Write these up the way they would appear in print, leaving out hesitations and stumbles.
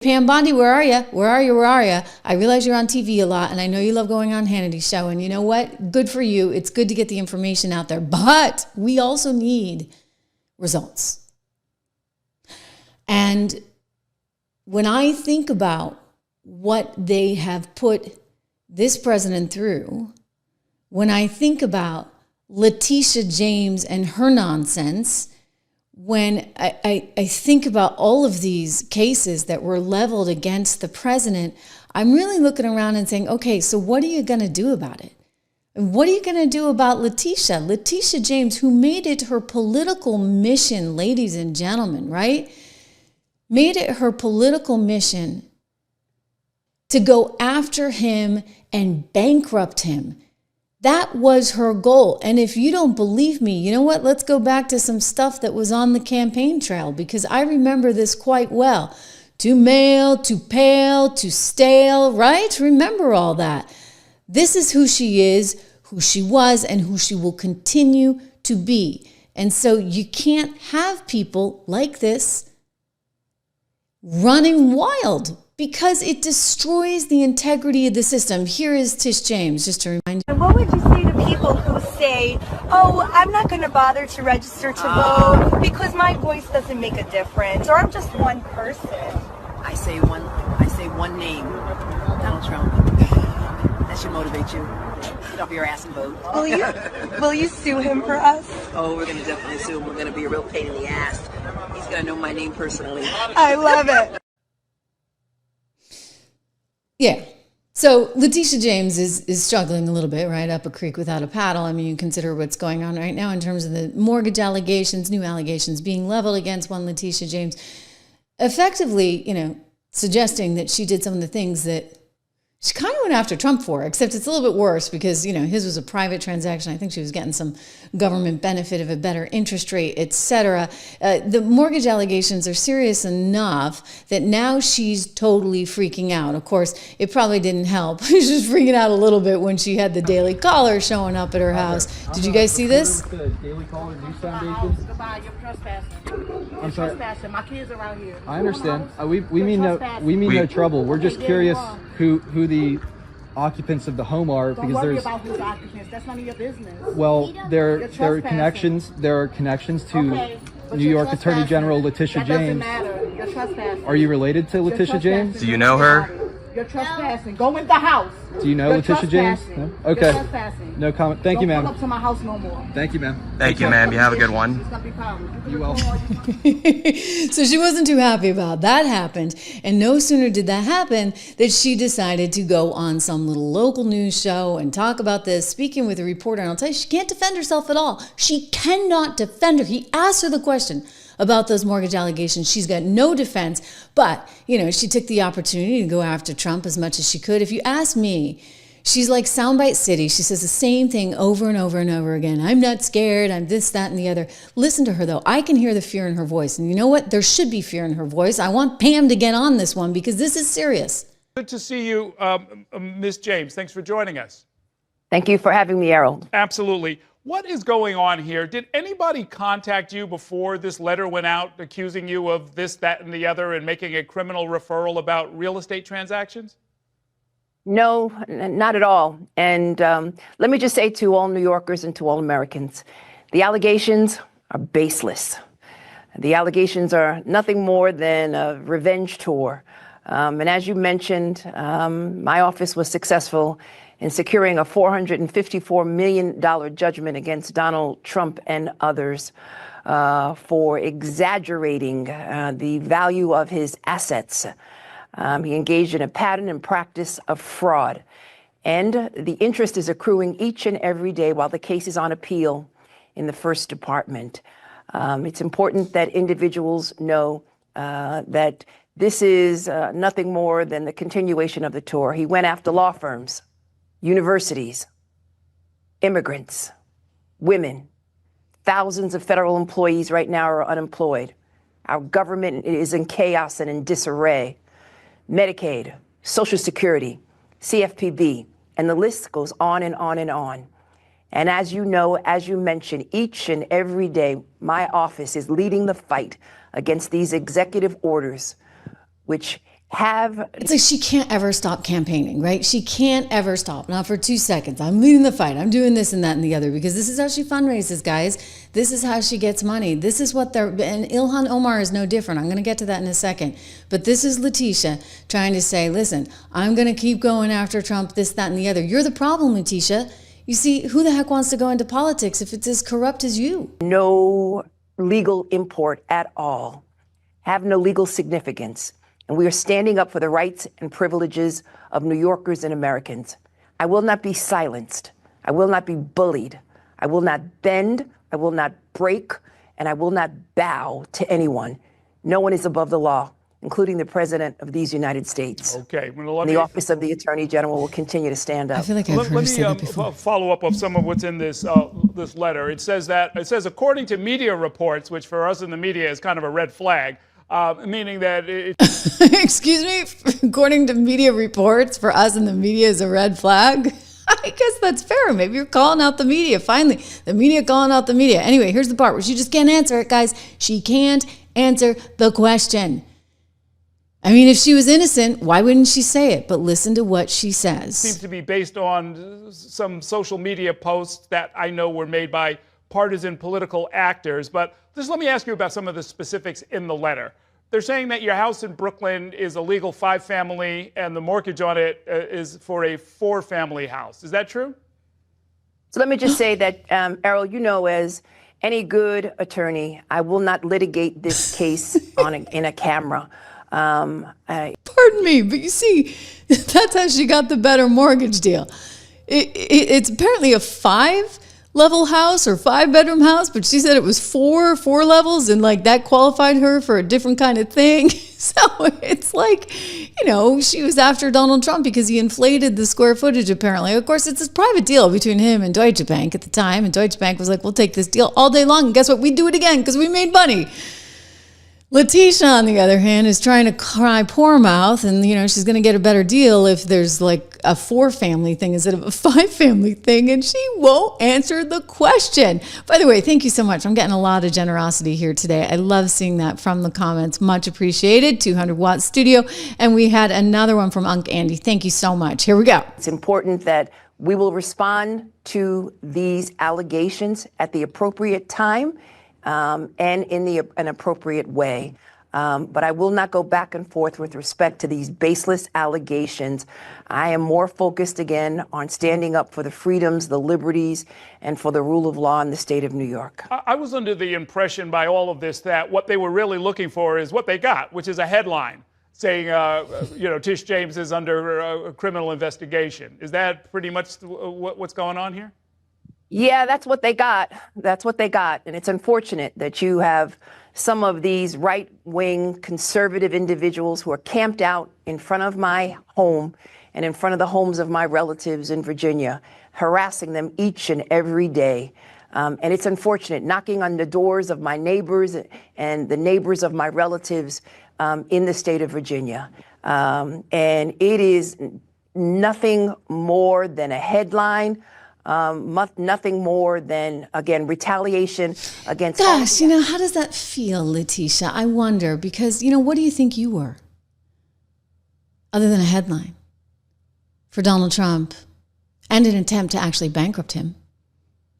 Pam Bondi, where are you? Where are you? Where are you? I realize you're on TV a lot, and I know you love going on Hannity's show, and you know what? Good for you. It's good to get the information out there, but we also need results. And when I think about what they have put this president through, when I think about Letitia James and her nonsense, when I think about all of these cases that were leveled against the president, I'm really looking around and saying, okay, so what are you going to do about it? And what are you going to do about Letitia James, who made it her political mission, ladies and gentlemen, right? Made it her political mission to go after him and bankrupt him. That was her goal. And if you don't believe me, you know what? Let's go back to some stuff that was on the campaign trail, because I remember this quite well. Too male, too pale, too stale, right? Remember all that. This is who she is, who she was, and who she will continue to be. And so you can't have people like this running wild, because it destroys the integrity of the system. Here is Tish James, just to remind you. And what would you say to people who say, oh, I'm not going to bother to register to vote because my voice doesn't make a difference, or I'm just one person? I say one name, Donald Trump. That should motivate you. Get off your ass and vote. Will you sue him for us? Oh, we're going to definitely sue him. We're going to be a real pain in the ass. He's going to know my name personally. I love it. Yeah. So Letitia James is struggling a little bit, right? Up a creek without a paddle. I mean, you consider what's going on right now in terms of the mortgage allegations, new allegations being leveled against one Letitia James, effectively, suggesting that she did some of the things that she kind of went after Trump for, except it's a little bit worse because, his was a private transaction. I think she was getting some government benefit of a better interest rate, et cetera. The mortgage allegations are serious enough that now she's totally freaking out. Of course, it probably didn't help. She was freaking out a little bit when she had the Daily Caller showing up at her house. Did you guys see this? The Daily Caller News Foundation. Goodbye, you're trespassing. I'm sorry. Trespassing. My kids around here. I understand. We mean no trouble. We're just curious who the occupants of the home are, Don't because worry there's about whose occupants. That's none of your business. well there You're are connections to Okay, but New you're York Attorney trespassing. General Letitia That doesn't James. matter. You're trespassing. Are you related to You're Letitia James? trespassing. Do you know her? You're trespassing. Go in the house. Do you know You're Letitia James? trespassing. No? Okay. You're trespassing. No comment. Thank you, Don't come ma'am. up to my house no more. Thank you, ma'am. Thank you, ma'am. You have a good one. It's gonna be problems. You will. So she wasn't too happy about that happened. And no sooner did that happen that she decided to go on some little local news show and talk about this, speaking with a reporter. And I'll tell you, she can't defend herself at all. She cannot defend her. He asked her the question about those mortgage allegations. She's got no defense, but, she took the opportunity to go after Trump as much as she could. If you ask me, she's like Soundbite City. She says the same thing over and over and over again. I'm not scared. I'm this, that, and the other. Listen to her, though. I can hear the fear in her voice. And you know what? There should be fear in her voice. I want Pam to get on this one because this is serious. Good to see you, Ms. James. Thanks for joining us. Thank you for having me, Errol. Absolutely. What is going on here? Did anybody contact you before this letter went out accusing you of this, that, and the other and making a criminal referral about real estate transactions? No, not at all. And let me just say to all New Yorkers and to all Americans, the allegations are baseless. The allegations are nothing more than a revenge tour. And as you mentioned, my office was successful in securing a $454 million judgment against Donald Trump and others for exaggerating the value of his assets. He engaged in a pattern and practice of fraud. And the interest is accruing each and every day while the case is on appeal in the First Department. It's important that individuals know that this is nothing more than the continuation of the tour. He went after law firms, universities, immigrants, women. Thousands of federal employees right now are unemployed. Our government is in chaos and in disarray. Medicaid, Social Security, CFPB, and the list goes on and on and on. And as you know, as you mentioned, each and every day, my office is leading the fight against these executive orders, which It's like she can't ever stop campaigning, right? She can't ever stop, not for 2 seconds. I'm leading the fight. I'm doing this and that and the other, because this is how she fundraises, guys. This is how she gets money. This is what and Ilhan Omar is no different. I'm going to get to that in a second. But this is Letitia trying to say, listen, I'm going to keep going after Trump, this, that, and the other. You're the problem, Letitia. You see, who the heck wants to go into politics if it's as corrupt as you? No legal import at all, have no legal significance. And we are standing up for the rights and privileges of New Yorkers and Americans. I will not be silenced. I will not be bullied. I will not bend. I will not break. And I will not bow to anyone. No one is above the law, including the President of these United States. Okay. Well, the Office of the Attorney General will continue to stand up. I feel like I've heard her say that before. Follow up of some of what's in this this letter. It says, according to media reports, which for us in the media is kind of a red flag, meaning that excuse me, according to media reports, for us in the media is a red flag. I guess that's fair. Maybe you're calling out the media. Finally, the media calling out the media. Anyway, here's the part where she just can't answer it, guys. She can't answer the question. I mean, if she was innocent, why wouldn't she say it? But listen to what she says. Seems to be based on some social media posts that I know were made by partisan political actors. But just let me ask you about some of the specifics in the letter. They're saying that your house in Brooklyn is a legal 5-family and the mortgage on it is for a 4-family house. Is that true? So let me just say that, Errol, you know, as any good attorney, I will not litigate this case in a camera. Pardon me, but you see, that's how she got the better mortgage deal. It's apparently a 5-level house or 5-bedroom house, but she said it was four levels, and like that qualified her for a different kind of thing. So it's like, you know, she was after Donald Trump because he inflated the square footage, apparently. Of course, it's a private deal between him and Deutsche Bank at the time, and Deutsche Bank was like, we'll take this deal all day long, and guess what? We do it again because we made money. Letitia, on the other hand, is trying to cry poor mouth, and you know she's going to get a better deal if there's like a 4-family thing instead of a 5-family thing, and she won't answer the question. By the way, thank you so much. I'm getting a lot of generosity here today. I love seeing that from the comments. Much appreciated. 200 Watt Studio, and we had another one from Unc Andy. Thank you so much. Here we go. It's important that we will respond to these allegations at the appropriate time. And in an appropriate way. But I will not go back and forth with respect to these baseless allegations. I am more focused again on standing up for the freedoms, the liberties, and for the rule of law in the state of New York. I was under the impression by all of this that what they were really looking for is what they got, which is a headline saying, Tish James is under a criminal investigation. Is that pretty much what's going on here? Yeah, that's what they got. That's what they got. And it's unfortunate that you have some of these right-wing conservative individuals who are camped out in front of my home and in front of the homes of my relatives in Virginia, harassing them each and every day. And it's unfortunate, knocking on the doors of my neighbors and the neighbors of my relatives in the state of Virginia. And it is nothing more than a headline. Nothing more than, again, retaliation against... Gosh, how does that feel, Letitia? I wonder, because, what do you think you were? Other than a headline for Donald Trump and an attempt to actually bankrupt him.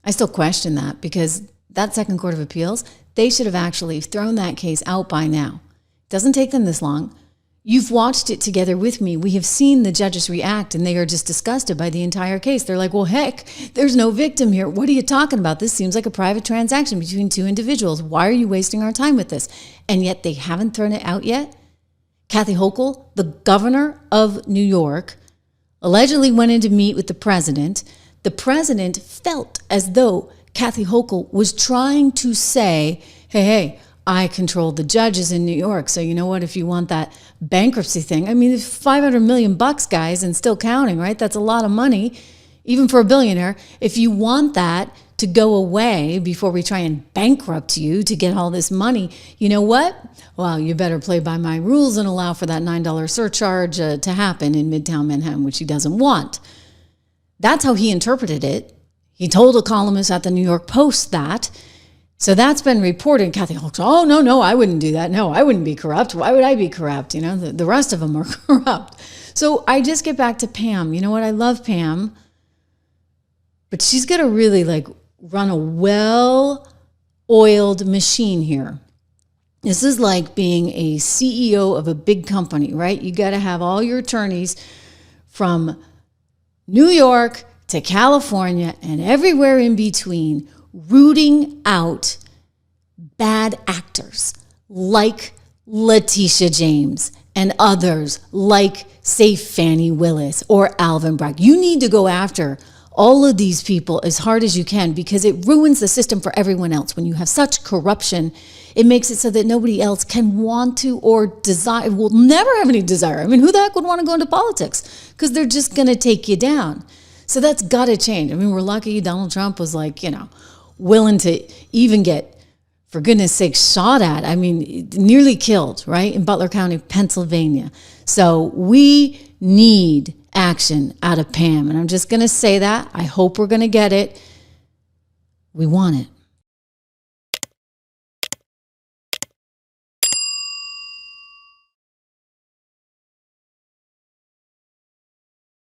I still question that, because that Second Court of Appeals, they should have actually thrown that case out by now. It doesn't take them this long. You've watched it together with me. We have seen the judges react, and they are just disgusted by the entire case. They're like, well, heck, there's no victim here. What are you talking about? This seems like a private transaction between 2 individuals. Why are you wasting our time with this? And yet they haven't thrown it out yet. Kathy Hochul, the governor of New York, allegedly went in to meet with the president. The president felt as though Kathy Hochul was trying to say, hey, I control the judges in New York. So you know what, if you want that bankruptcy thing, I mean, $500 million, guys, and still counting, right? That's a lot of money, even for a billionaire. If you want that to go away before we try and bankrupt you to get all this money, you know what? Well, you better play by my rules and allow for that $9 surcharge to happen in Midtown Manhattan, which he doesn't want. That's how he interpreted it. He told a columnist at the New York Post that. So that's been reported. Kathy Hochul, oh, no, I wouldn't do that. No, I wouldn't be corrupt. Why would I be corrupt? You know, the rest of them are corrupt. So I just get back to Pam. You know what? I love Pam, but she's got to really like run a well-oiled machine here. This is like being a CEO of a big company, right? You got to have all your attorneys from New York to California and everywhere in between rooting out bad actors like Letitia James and others like, say, Fannie Willis or Alvin Bragg. You need to go after all of these people as hard as you can because it ruins the system for everyone else. When you have such corruption, it makes it so that nobody else can want to or desire, will never have any desire. I mean, who the heck would want to go into politics? Because they're just going to take you down. So that's got to change. I mean, we're lucky Donald Trump was like, you know, willing to even get, for goodness sake, shot at. I mean, nearly killed, right, in Butler County, Pennsylvania. So we need action out of Pam. And I'm just going to say that. I hope we're going to get it. We want it.